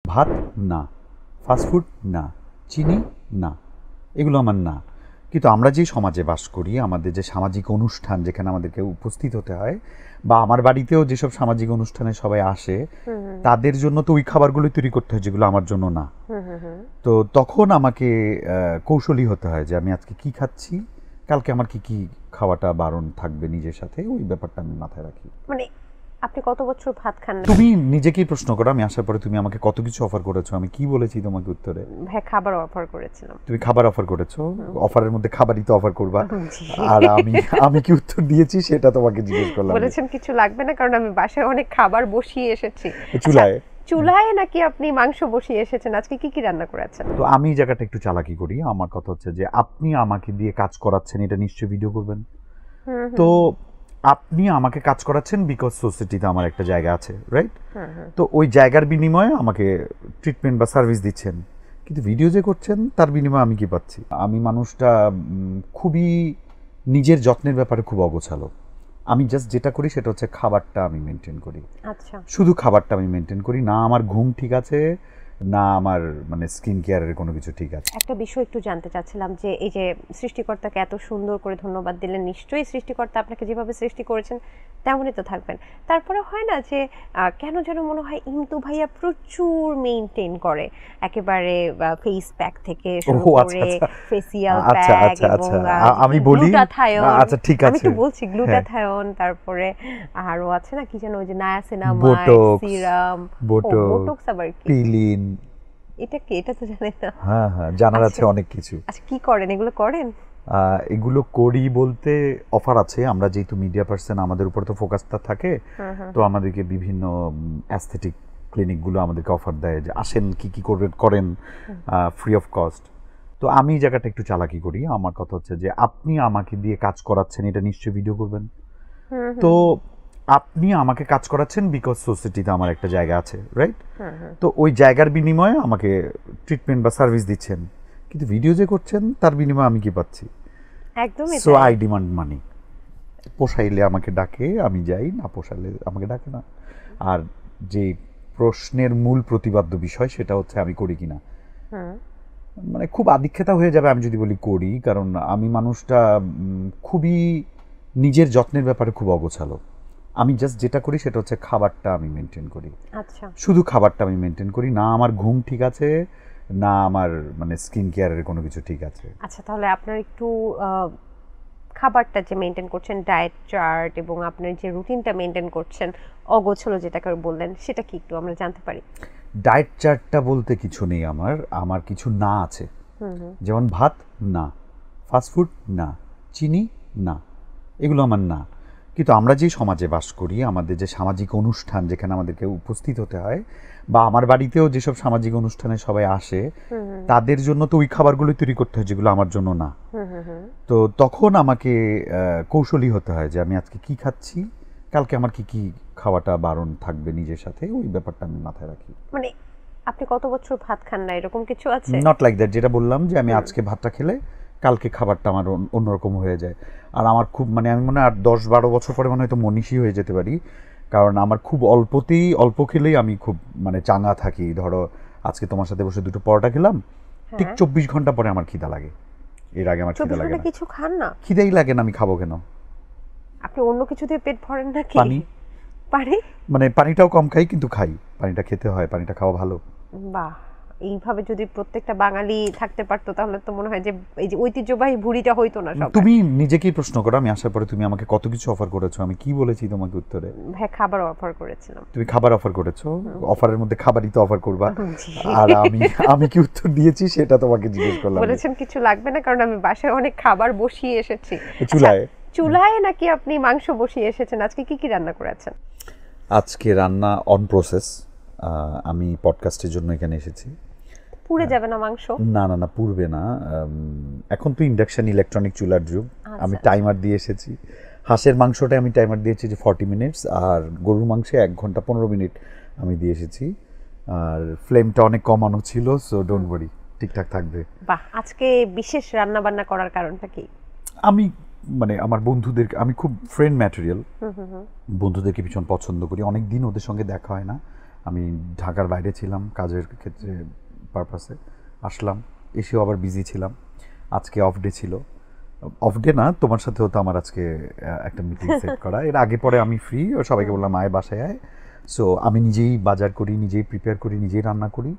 ভাত না, ফাস্টফুড না, চিনি না, এগুলো আমার না। কিন্তু আমরা যে সমাজে বাস করি, আমাদের যে সামাজিক অনুষ্ঠান যেখানে আমাদেরকে উপস্থিত হতে হয়, বা আমার বাড়িতেও যেসব সামাজিক অনুষ্ঠানে সবাই আসে, তাদের জন্য তো ওই খাবারগুলো তৈরি করতে হয় যেগুলো আমার জন্য না। তো তখন আমাকে কৌশলী হতে হয় যে আমি আজকে কি খাচ্ছি, কালকে আমার কি কি খাওয়াটা বারণ থাকবে নিজের সাথে, ওই ব্যাপারটা আমি মাথায় রাখি। মানে আপনি কত বছর ভাত খান না? তুমি নিজেকেই প্রশ্ন করো, আমি আসার পরে তুমি আমাকে কত কিছু অফার করেছো, আমি কি বলেছি তোমাকে উত্তরে? হ্যাঁ, খাবার অফার করেছিলাম। তুমি খাবার অফার করেছো, অফারের মধ্যে খাবারই তো অফার করবা। জি। আর আমি আমি কি উত্তর দিয়েছি সেটা তোমাকে জিজ্ঞেস করলাম। বলেছেন কিছু লাগবে না, কারণ আমি বাসায় অনেক খাবার বসিয়ে এসেছি। চুলায়। চুলায় নাকি আপনি মাংস বসিয়ে এসেছেন? আজকে কি কি রান্না করেছেন? তো আমি এই জায়গাটা একটু চালাকি করি। আমার কথা হচ্ছে যে আপনি আমাকে দিয়ে কাজ করাচ্ছেন, এটা নিশ্চয়ই ভিডিও করবেন। তো আপনি আমাকে কাজ করাচ্ছেন বিকজ সোসাইটিতে আমার একটা জায়গা আছে, রাইট? তো ওই জায়গার বিনিময়ে আমাকে ট্রিটমেন্ট বা সার্ভিস দিচ্ছেন, কিন্তু ভিডিও যে করছেন তার বিনিময়ে আমি কি পাচ্ছি? আমি মানুষটা খুবই নিজের যত্নের ব্যাপারে খুব অগোছালো। আমি জাস্ট যেটা করি সেটা হচ্ছে খাবারটা আমি মেনটেন করি। আচ্ছা, শুধু খাবারটা আমি মেনটেন করি, না আমার ঘুম ঠিক আছে, না আমার মানে স্কিন কেয়ারের কোনো কিছু ঠিক আছে। একটা বিষয় একটু জানতে চাচ্ছিলাম যে এই যে সৃষ্টিকর্তাকে এত সুন্দর করে ধন্যবাদ দিলেন, নিশ্চয়ই সৃষ্টিকর্তা আপনাকে যেভাবে সৃষ্টি করেছেন তেমনই তো থাকবেন। তারপরে হয় না যে কেন যেন মনে হয় ইন্তু ভাইয়া প্রচুর মেইনটেইন করে, একেবারে ফেস প্যাক থেকে শুরু করে ফেসিয়াল প্যাক এবং আমি বলি গ্লুটাথায়ন। আচ্ছা ঠিক আছে, আমি একটু বলছি গ্লুটাথায়ন, তারপরে আরো আছে না কি যেন, ওই যে নায়াসিনামাইড সিরাম, বোটক্স, আবার কি পিলিন, এটা কি? এটা তো জানি না। হ্যাঁ হ্যাঁ, জানার আছে অনেক কিছু। আচ্ছা, কি করেন এগুলো? করেন এগুলো করি বলতে অফার আছে, আমরা যেহেতু মিডিয়া পার্সন আমাদের উপর তো ফোকাসটা থাকে, তো আমাদেরকে বিভিন্ন অ্যাস্থেটিক ক্লিনিকগুলো আমাদেরকে অফার দেয় যে আসেন কি কি করবেন করেন ফ্রি অফ কস্ট। তো আমি এই জায়গাটা একটু চালাকি করি। আমার কথা হচ্ছে যে আপনি আমাকে দিয়ে কাজ করাচ্ছেন, এটা নিশ্চয়ই ভিডিও করবেন। তো আপনি আমাকে কাজ করাচ্ছেন বিকজ সোসাইটিতে আমার একটা জায়গা আছে, রাইট? তো ওই জায়গার বিনিময়ে আমাকে ট্রিটমেন্ট বা সার্ভিস দিচ্ছেন, কিন্তু ভিডিও যে করছেন তার বিনিময়ে আমি কি পাচ্ছি? একদমই সো তাই। আই ডিমান্ড মানি। পোষাইলে আমাকে ডাকে, আমি যাই, না পোষাইলে আমাকে ডাকে না। আর যে প্রশ্নের মূল প্রতিপাদ্য বিষয় সেটা হচ্ছে আমি করি কিনা, মানে খুব আদিক্ষেতা হয়ে যাবে আমি যদি বলি করি, কারণ আমি মানুষটা খুবই নিজের যত্নের ব্যাপারে খুব অগোছালো। আমি জাস্ট যেটা করি সেটা হচ্ছে খাবারটা আমি মেনটেন করি। আচ্ছা, শুধু খাবারটা আমি মেনটেন করি, না আমার ঘুম ঠিক আছে, না আমার মানে স্কিন কেয়ারের কোনো কিছু ঠিক আছে। আচ্ছা, তাহলে আপনার একটু খাবারটা যে মেনটেন করছেন, ডায়েট চার্ট, এবং আপনার যে রুটিনটা মেনটেন করছেন অগোছালো যেটাকে বললেন, সেটা কি একটু আমরা জানতে পারি? ডায়েট চার্টটা বলতে কিছু নেই আমার, আমার কিছু না আছে। যেমন ভাত না, ফাস্টফুড না, চিনি না, এগুলো আমার না। কিন্তু আমরা যে সমাজে বাস করি, আমাদের যে সামাজিক অনুষ্ঠান যেখানে আমাদেরকে উপস্থিত হতে হয়, বা আমার বাড়িতেও যেসব সামাজিক অনুষ্ঠানে সবাই আসে, তাদের জন্য তো ওই খাবারগুলো তৈরি করতে হয় যেগুলো আমার জন্য না। তো তখন আমাকে কৌশলী হতে হয় যে আমি আজকে কি খাচ্ছি, কালকে আমার কি কি খাওয়াটা বারণ থাকবে নিজের সাথে, ওই ব্যাপারটা আমি মাথায় রাখি। মানে আপনি কত বছর ভাত খান না, এরকম কিছু আছে? নট লাইক দ্যাট, যেটা বললাম যে আমি আজকে ভাতটা খেলে কালকে খাবারটা আমার অন্যরকম হয়ে যায়। আর আমার খুব মানে আমি মনে হয় আর 10-12 বছর পরে মনে হয়তো মনীষী হয়ে যেতে পারি, কারণ আমার খুব অল্প খেলেই আমি খুব মানে চাঙ্গা থাকি। ধরো আজকে তোমার সাথে বসে দুটো পরোটা খেলাম, ঠিক 24 ঘন্টা পরে আমার খিদা লাগে, এর আগে আমার খিদা লাগে না। কিছু খান না? খিদেই লাগে না, আমি খাবো কেন? আপনি অন্য কিছু দিয়ে পেট ভরেন নাকি? পানি, পানি মানে পানিটাও কম খাই কিন্তু খাই, পানিটা খেতে হয়, পানিটা খাওয়া ভালো। বাহ, এইভাবে যদি প্রত্যেকটা বাঙালি থাকতে পারতো তাহলে তো মনে হয় যে এই যে ঐতিহ্যবাহী ভুঁড়িটা হইতো না সবার। তুমি নিজেকেই প্রশ্ন করো, আমি আসার পরে তুমি আমাকে কত কিছু অফার করেছো, আমি কি বলেছি তোমাকে উত্তরে? হ্যাঁ, খাবার অফার করেছিলাম। তুমি খাবার অফার করেছো, অফারের মধ্যে খাবারই তো অফার করবা। জি। আর আমি কি উত্তর দিয়েছি সেটা তোমাকে জিজ্ঞেস করলাম। বলেছেন কিছু লাগবে না, কারণ আমি বাসায় অনেক খাবার বসিয়ে এসেছি। চুলায়। চুলায় নাকি আপনি মাংস বসিয়ে এসেছেন? আজকে কি কি রান্না করেছেন? আজকে রান্না অন প্রসেস। আমি পডকাস্টের জন্য এখানে এসেছি। পুড়ে যাবে না মাংস? না না না, পুড়বে না। এখন তো ইন্ডাকশন ইলেকট্রনিক চুলার যুগ। আমি টাইমার দিয়ে এসেছি। হাঁসের মাংসটা আমি টাইমার দিয়েছি যে 40 মিনিটস, আর গরুর মাংসে 1 ঘন্টা 15 মিনিট আমি দিয়ে এসেছি। আর ফ্লেমটা অনেক কমানো ছিল, সো ডোন্ট ওয়ারি, ঠিকঠাক থাকবে। বাহ, আজকে বিশেষ রান্না বান্না করার কারণটা কি? আমি মানে আমার বন্ধুদের, আমি খুব ফ্রেন্ড ম্যাটেরিয়াল, বন্ধুদেরকে ভীষণ পছন্দ করি, অনেক দিন ওদের সঙ্গে দেখা হয় না। আমি ঢাকার বাইরে ছিলাম কাজের ক্ষেত্রে পারপাসে, আসলাম, এসেও আবার বিজি ছিলাম। আজকে অফ ডে ছিল, অফ ডে না, তোমার সাথে হতো আমার আজকে একটা মিটিং সেট করা। এর আগে পরে আমি ফ্রি, সবাইকে বললাম আয় বাসায় আয়। সো আমি নিজেই বাজার করি, নিজেই প্রিপেয়ার করি, নিজেই রান্না করি।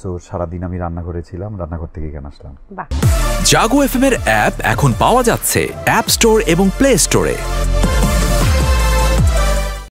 সো সারাদিন আমি রান্নাঘরে ছিলাম, রান্নাঘর থেকে এখানে আসলাম। বাহ। জাগো এফএম এর অ্যাপ এখন পাওয়া যাচ্ছে অ্যাপ স্টোর এবং প্লে স্টোরে।